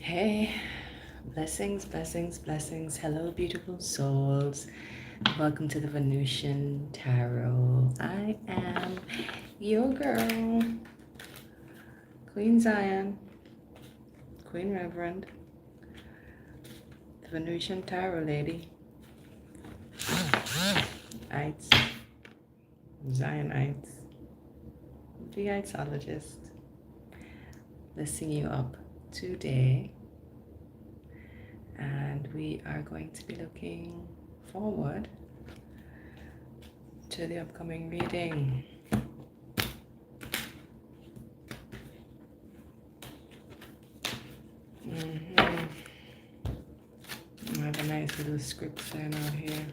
Hey, blessings, blessings, blessings. Hello, beautiful souls. Welcome to the Venusian Tarot. I am your girl, Queen Zion, Queen Reverend, the Venusian Tarot lady. Ites, Zionites, the Itesologist. Lifting you up today. And we are going to be looking forward to the upcoming reading. I have a nice little script sign out here.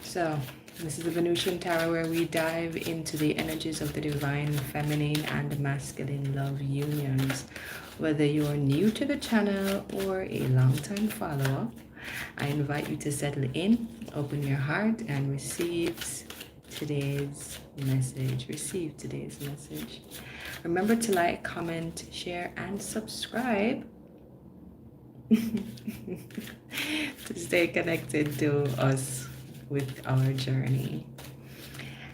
So, this is the Venusian Tarot, where we dive into the energies of the divine feminine and masculine love unions. Whether you're new to the channel or a long-time follower, I invite you to settle in, open your heart, and receive today's message. Remember to like, comment, share, and subscribe to stay connected to us with our journey.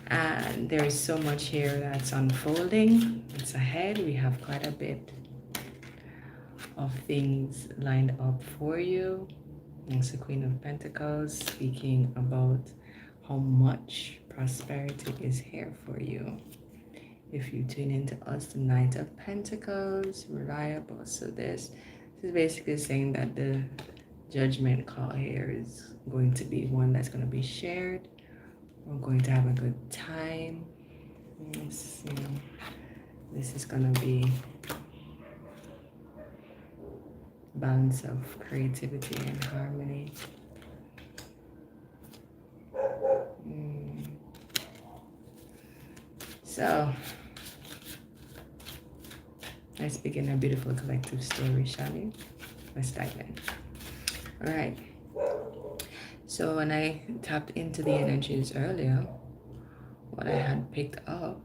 And there is so much here that's unfolding. It's ahead. We have quite a bit of things lined up for you. It's the Queen of Pentacles, speaking about how much prosperity is here for you. If you tune into us, the Knight of Pentacles, reliable. So this is basically saying that the judgment call here is going to be one that's going to be shared. We're going to have a good time. Yes, this is going to be balance of creativity and harmony. So let's begin our beautiful collective story, shall we? Let's dive in. All right. So when I tapped into the energies earlier, what I had picked up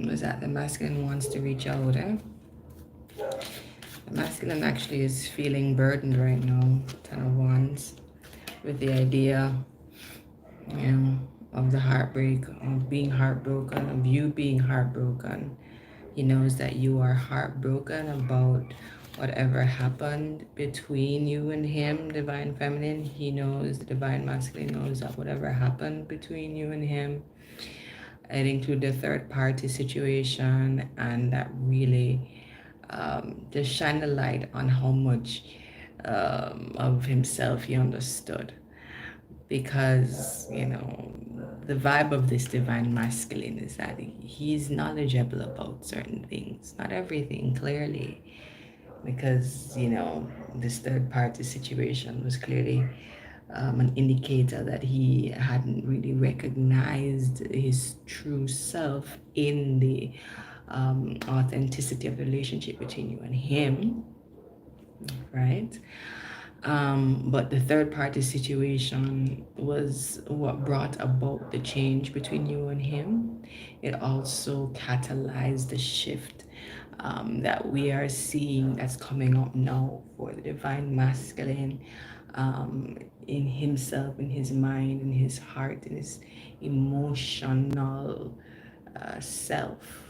was that the masculine wants to reach out. The masculine actually is feeling burdened right now, Ten of Wands, with the idea, of the heartbreak, of being heartbroken, of you being heartbroken. He knows that you are heartbroken about whatever happened between you and him, divine feminine. He knows, the divine masculine knows that whatever happened between you and him, it includes the third party situation, and that really just shine a light on how much of himself he understood. Because, the vibe of this divine masculine is that he's knowledgeable about certain things, not everything, clearly. Because, this third party situation was clearly an indicator that he hadn't really recognized his true self in the authenticity of the relationship between you and him, right? But the third party situation was what brought about the change between you and him. It also catalyzed the shift that we are seeing that's coming up now for the divine masculine, in himself, in his mind, in his heart, in his emotional self,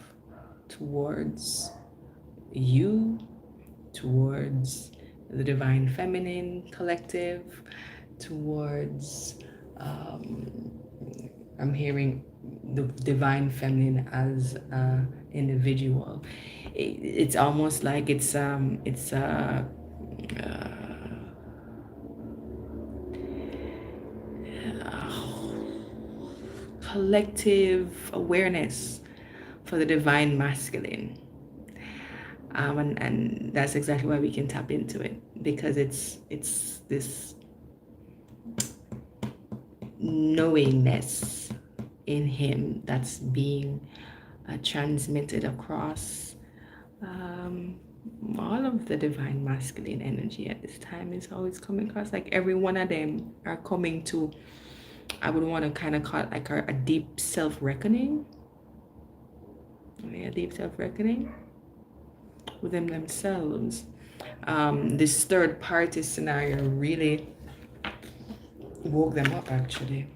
towards you, towards the divine feminine collective, towards I'm hearing the divine feminine as an individual. It's almost like it's collective awareness for the divine masculine. And that's exactly why we can tap into it, because it's this knowingness in him that's being transmitted across all of the divine masculine energy at this time. Is always coming across, like every one of them are coming to, I would want to kind of call it like a deep self-reckoning, a deep self-reckoning with them themselves. This third party scenario really woke them up, actually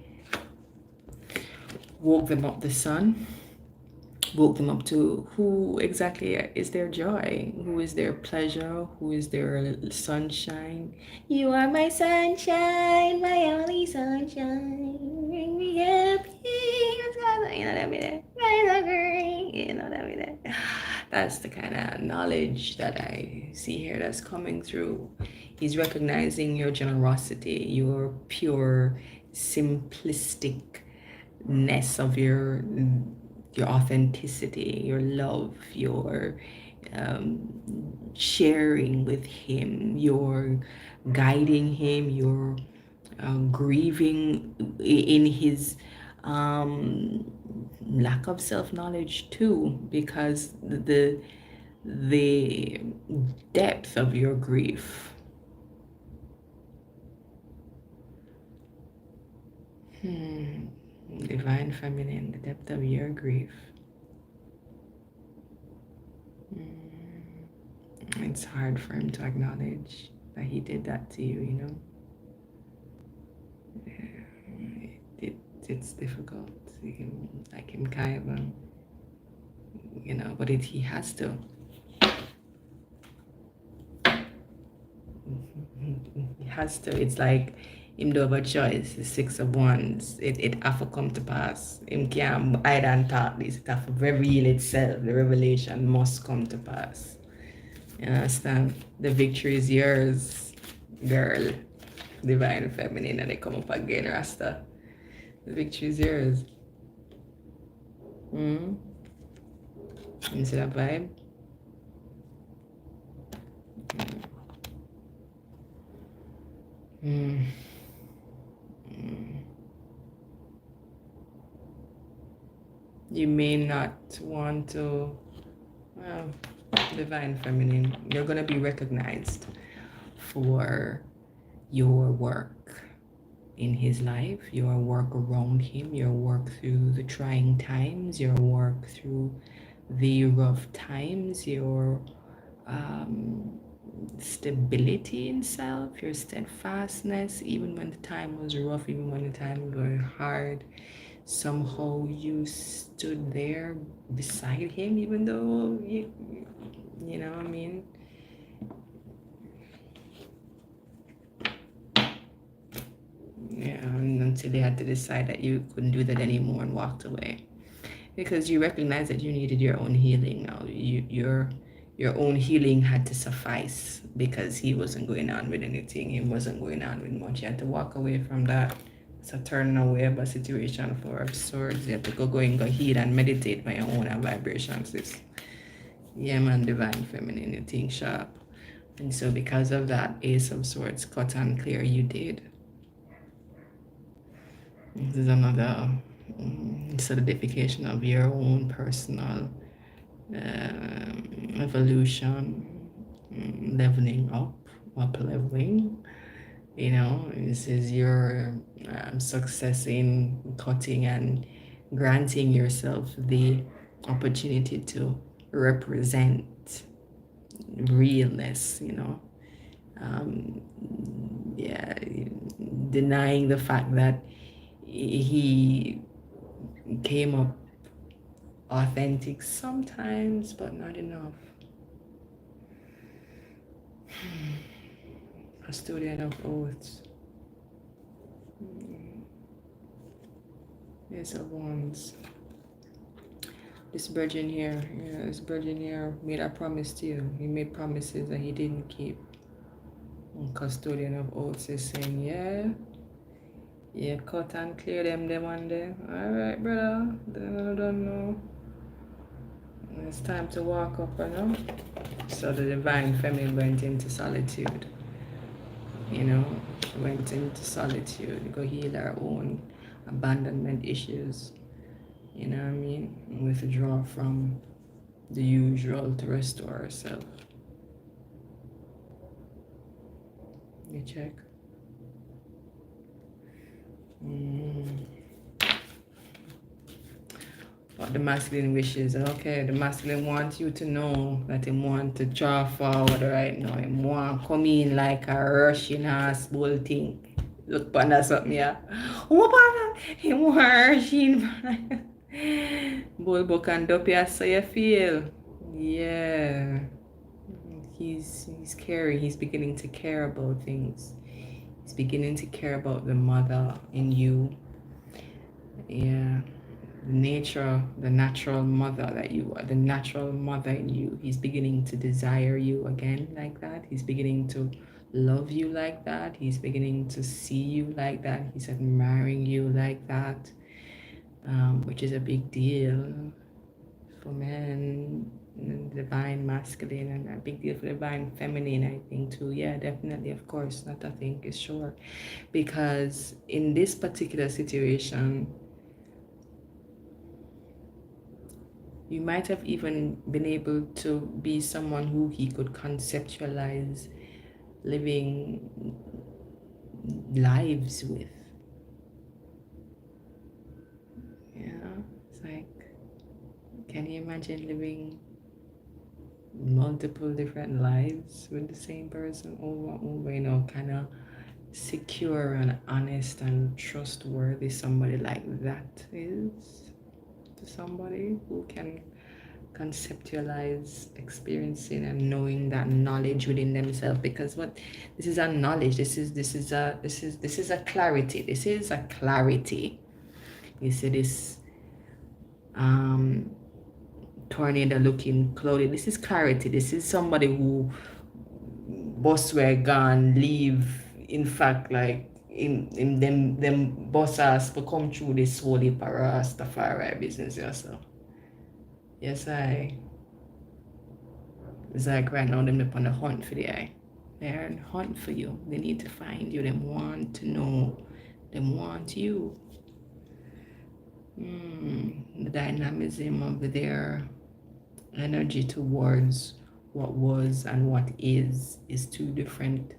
woke them up, the sun woke them up to who exactly is their joy, who is their pleasure, who is their sunshine. You are my sunshine, my only sunshine. Bring me happy. You know that bit. You know that bit. That's the kind of knowledge that I see here that's coming through. He's recognizing your generosity, your pure simplisticness of your authenticity, your love, your sharing with him, your guiding him, your grieving in his lack of self-knowledge too, because the depth of your grief. Divine feminine, the depth of your grief. It's hard for him to acknowledge that he did that to you, you know? It's difficult. Like him kind of, you know, but he has to. He has to. It's like him do have a choice. The Six of Wands. It have to come to pass. Him can't hide and talk this. It have to reveal itself. The revelation must come to pass. You understand? The victory is yours, girl. Divine feminine, and they come up again, Rasta. The victory is yours. You see that vibe? You may not want to, well, divine feminine, you're going to be recognized for your work in his life, your work around him, your work through the trying times, your work through the rough times, your stability in self, your steadfastness, even when the time was rough, even when the time was very hard. Somehow you stood there beside him, even though you know what I mean? Yeah, until they had to decide that you couldn't do that anymore and walked away, because you recognized that you needed your own healing. Now your own healing had to suffice, because he wasn't going on with anything. He wasn't going on with much. You had to walk away from that. It's a turning away of a situation, Four of Swords. You have to go heal and meditate by your own vibrations. This, yeah, man, divine feminine, you think sharp. And so because of that, Ace of Swords, cut and clear, you did. This is another solidification of your own personal evolution, leveling up leveling. You know, this is your success in cutting and granting yourself the opportunity to represent realness, you know. Yeah, denying the fact that he came up authentic sometimes, but not enough. Custodian of Oaths. Ace of Wands. This virgin here, yeah, this virgin here made a promise to you. He made promises that he didn't keep. And Custodian of Oaths is saying, yeah, cut and clear them one day. Alright, brother. Then I don't know. It's time to walk up, you know? So the divine feminine went into solitude, you know, went into solitude, go heal our own abandonment issues, you know what I mean? Withdraw from the usual to restore ourselves. You check. What the masculine wishes. Okay, the masculine wants you to know that he want to draw forward right now. He want come in like a rushing ass bull thing. Look on that something, yeah. What about that? He want rushing. Bull book and dopey, so you feel. Yeah. He's caring. He's beginning to care about things. He's beginning to care about the mother in you. Yeah. The nature, the natural mother that you are, the natural mother in you. He's beginning to desire you again like that. He's beginning to love you like that. He's beginning to see you like that. He's admiring you like that, which is a big deal for men, divine masculine, and a big deal for divine feminine, I think too. Yeah, definitely, of course, not I think, it's sure. Because in this particular situation, you might have even been able to be someone who he could conceptualize living lives with. Yeah, it's like, can you imagine living multiple different lives with the same person over and over, you know, kind of secure and honest and trustworthy somebody like that is to somebody who can conceptualize experiencing and knowing that knowledge within themselves. Because what this is, a knowledge, this is a clarity, this is a clarity. You see this tornado looking cloudy, this is clarity. This is somebody who boss were gone leave, in fact, like in them bosses for come through this holy Rastafari business. Yeah, so yes, it's like right now them up on the hunt for the eye. They're on the hunt for you. They need to find you. They want to know. They want you. The dynamism of their energy towards what was and what is two different.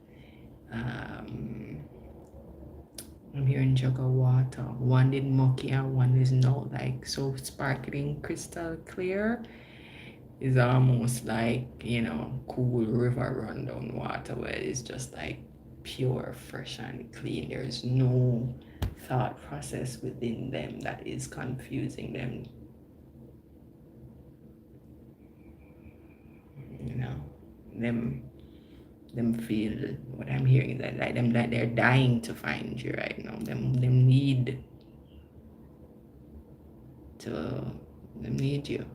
I'm hearing jug of water. One is murky and one is not like so sparkling crystal clear. Is almost like, you know, cool river rundown water where it's just like pure, fresh and clean. There's no thought process within them that is confusing them. You know, them feel, what I'm hearing is that like them, that they're dying to find you right now. Them need you.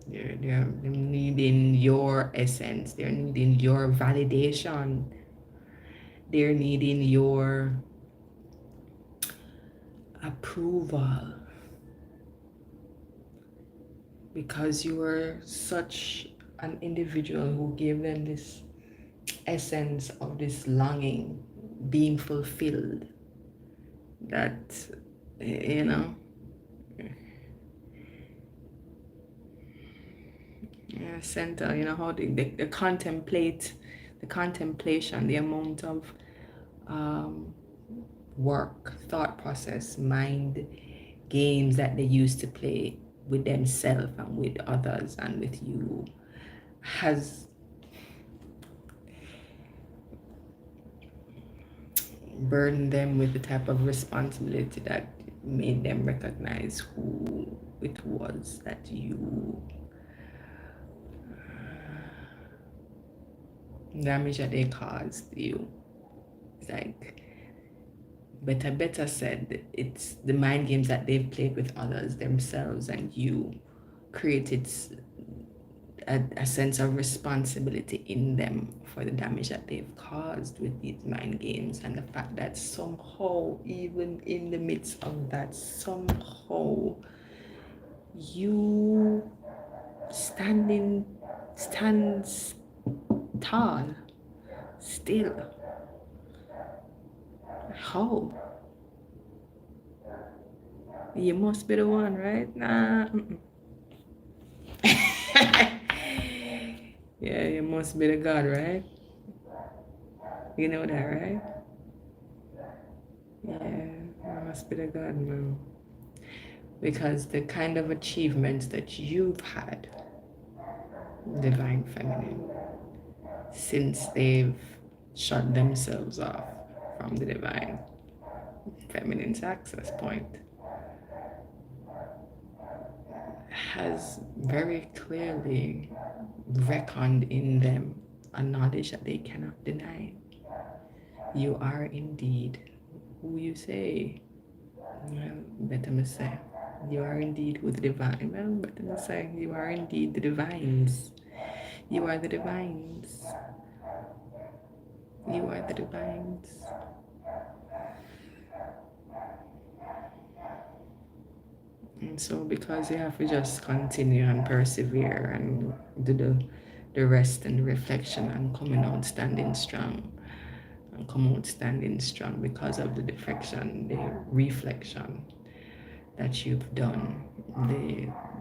They're needing your essence. They're needing your validation. They're needing your approval. Because you are such an individual who gave them this essence of this longing, being fulfilled, that, you know, yeah, center, you know, how they contemplate, the contemplation, the amount of work, thought process, mind games that they used to play with themselves and with others and with you has burdened them with the type of responsibility that made them recognize who it was that you damage that they caused you. It's like, better said, it's the mind games that they've played with others, themselves, and you created a sense of responsibility in them for the damage that they've caused with these mind games. And the fact that somehow, even in the midst of that, somehow you stands tall, still. How? You must be the one, right? Nah. Yeah, you must be the God, right? You know that, right? Yeah, you must be the God, man. Because the kind of achievements that you've had, divine feminine, since they've shut themselves off from the divine feminine's access point, has very clearly reckoned in them a knowledge that they cannot deny. You are indeed who you say. Well, better me say. You are indeed who the divine. Well, better me say. You are indeed the divines. You are the divines. You are the divines. And so, because you have to just continue and persevere and do the rest and the reflection and coming out standing strong and come out standing strong because of the deflection, the reflection that you've done,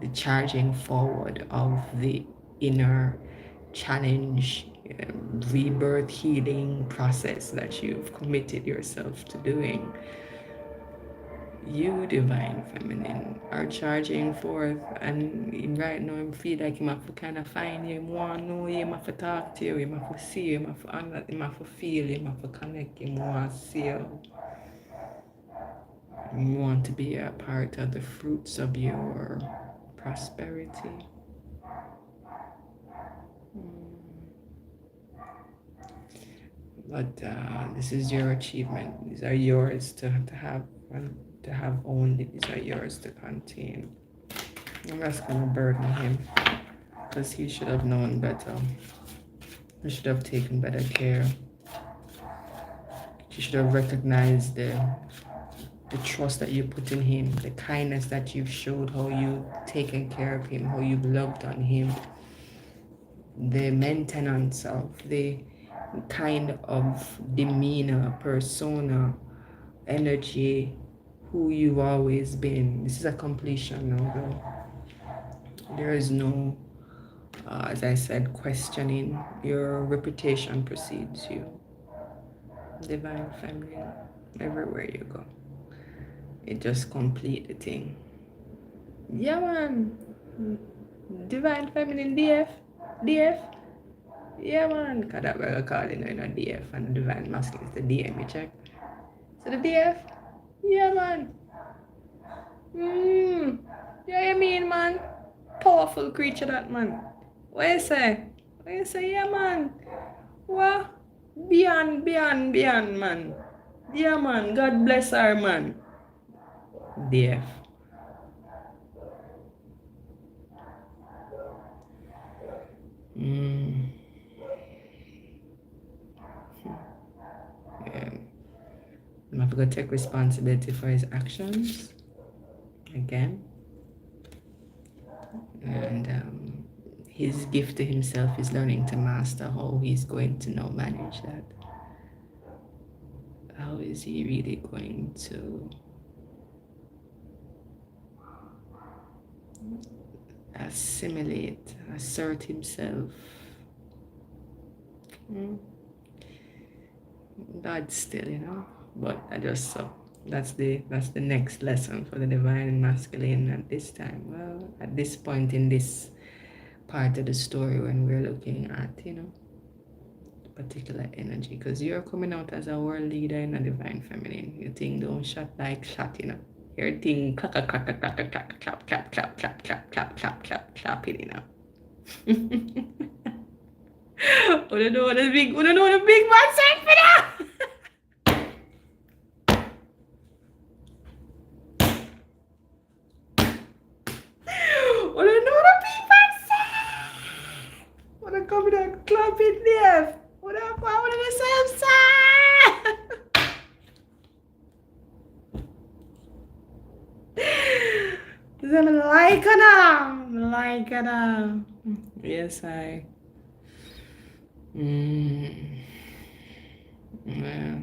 the charging forward of the inner challenge, rebirth healing process that you've committed yourself to doing. You, divine feminine, are charging forth, and right now I feel like you have to kind of find you, want to know you, have to talk to you, have to see you, have to understand, you have to feel you, have to connect you, want to see you. You want to be a part of the fruits of your prosperity. But this is your achievement. These are yours to have and to have only. These are yours to contain. I'm just gonna burden him because he should have known better. He should have taken better care. He should have recognized the trust that you put in him, the kindness that you've showed, how you've taken care of him, how you've loved on him, the maintenance of the kind of demeanor, persona, energy, who you've always been. This is a completion now, though. There is no, as I said, questioning. Your reputation precedes you. Divine feminine, everywhere you go. It just complete the thing. Yeah, man. Divine feminine, DF. DF. Yeah, man. Because that we're calling it a DF and divine masculine is the DM, you check. So the DF. Yeah, man. Yeah, you mean, man? Powerful creature, that man. What you say? What you say? Yeah, man. What? Beyond, man. Yeah, man. God bless her, man. DF. Yeah. I'm not going to take responsibility for his actions again. And his gift to himself is learning to master how he's going to now manage that. How is he really going to assimilate, assert himself? God still, you know. But I just saw that's the next lesson for the divine masculine at this time. Well, at this point in this part of the story when we're looking at, you know, particular energy, because you're coming out as a world leader in a divine feminine. Your thing don't shut like shut, you know. Your thing clap clap clap clap clap clap clap clap clap clap clap clap clap clap clap it, you know. Wanna know the big man said for that? Wanna know the big man said? Wanna come in and clap it there? Wanna say I'm sad? Like it. Yes, I. Mm, yeah.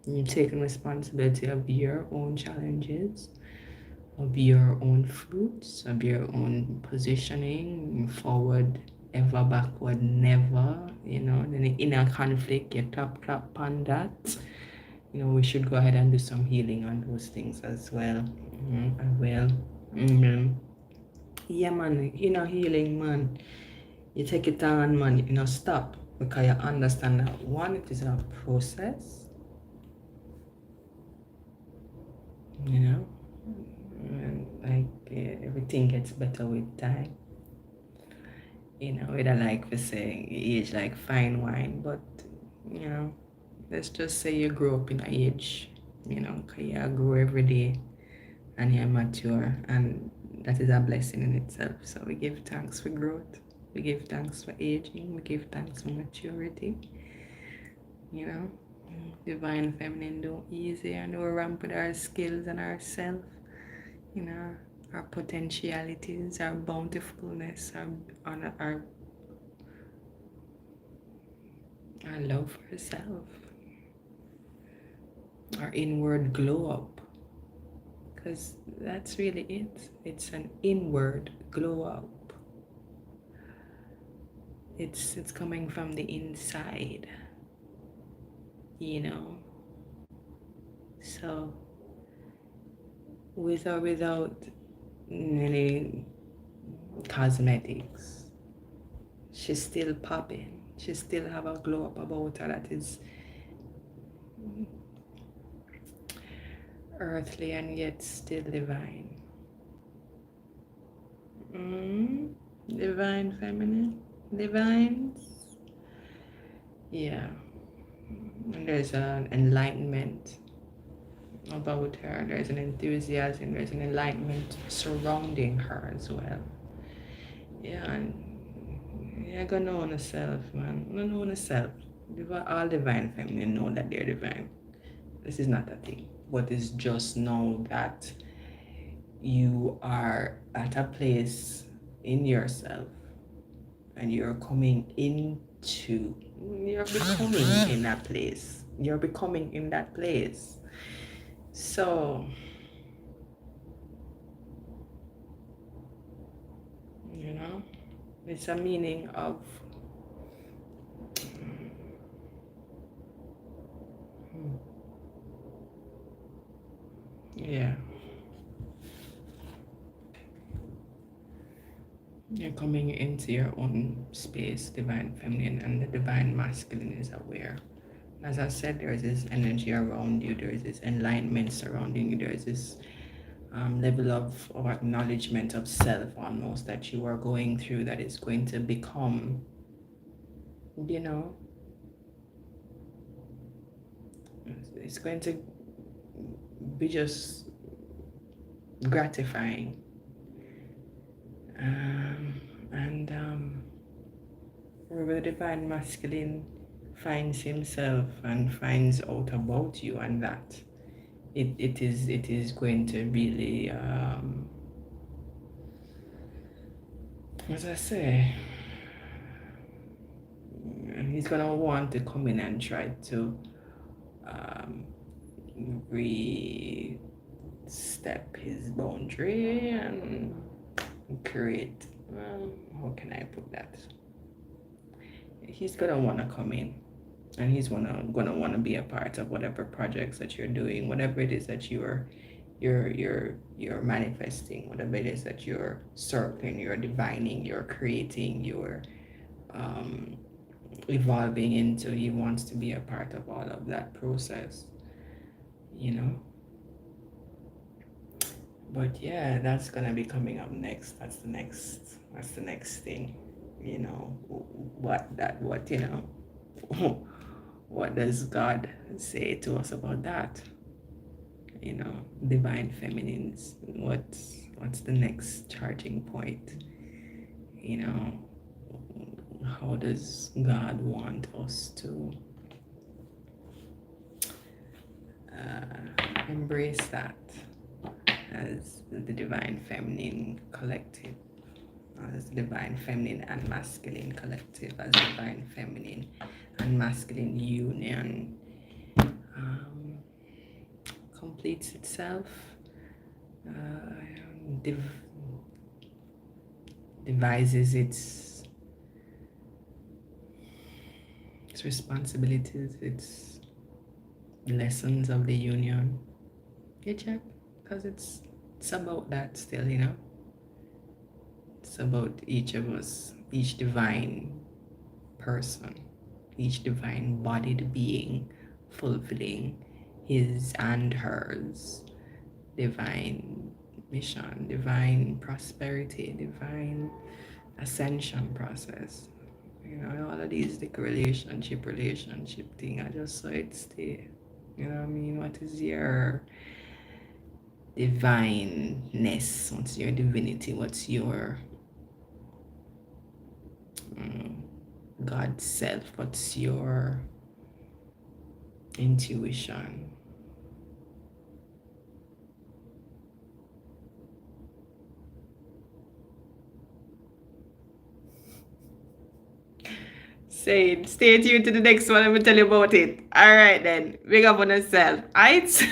You're taking responsibility of your own challenges, of your own fruits, of your own positioning, forward, ever, backward, never. Then in a conflict, you clap on that. We should go ahead and do some healing on those things as well. I will. Mm-hmm. Yeah, man. Healing, man. You take it on, man. Stop. Because you understand that one, it is a process. You know, and everything gets better with time. We don't like to say age like fine wine, but you know, let's just say you grow up in an age. 'Cause you grow every day and you're mature, and that is a blessing in itself. So we give thanks for growth. We give thanks for aging. We give thanks for maturity. You know, divine feminine do easy and do ramp with our skills and ourself. Our potentialities, our bountifulness, our love for herself, our inward glow up. Because that's really it. It's an inward glow up. It's coming from the inside. So with or without any cosmetics, she's still popping. She still have a glow up about her that is earthly and yet still divine. Divine feminine, divines. Yeah. And there's an enlightenment about her. There's an enthusiasm. There's an enlightenment surrounding her as well. Yeah, and you're gonna know yourself, man. You know yourself. All divine feminine know that they're divine. This is not a thing, but it's just know that you are at a place in yourself and you're becoming in that place. You're becoming in that place. So, it's a meaning of yeah. You're coming into your own space, divine feminine, and the divine masculine is aware. As I said, there's this energy around you, there's this enlightenment surrounding you, there's this level of acknowledgement of self almost that you are going through that is going to become, it's going to be just gratifying. Where the divine masculine finds himself and finds out about you, and that it is going to really as I say, he's gonna want to come in and try to re-step his boundary and create, how can I put that? He's gonna want to come in, and he's gonna want to be a part of whatever projects that you're doing, whatever it is that you're manifesting, whatever it is that you're circling, you're divining, you're creating, you're evolving into. He wants to be a part of all of that process, But yeah, that's gonna be coming up next. That's the next thing. What what does God say to us about that? Divine feminines. What's the next charging point? How does God want us to embrace that as the divine feminine collective, as the divine feminine and masculine collective, as divine feminine and masculine union completes itself, devises its responsibilities, its lessons of the union. You check, because it's about that still, you know. It's about each of us, each divine person, each divine bodied being fulfilling his and hers divine mission, divine prosperity, divine ascension process. You know, all of these like relationship thing. I just saw it stay. You know what I mean? What is your divineness? What's your divinity? What's your God self? What's your intuition? Saying, stay tuned to the next one. I'm gonna tell you about it. All right then. Big up on yourself. Alright.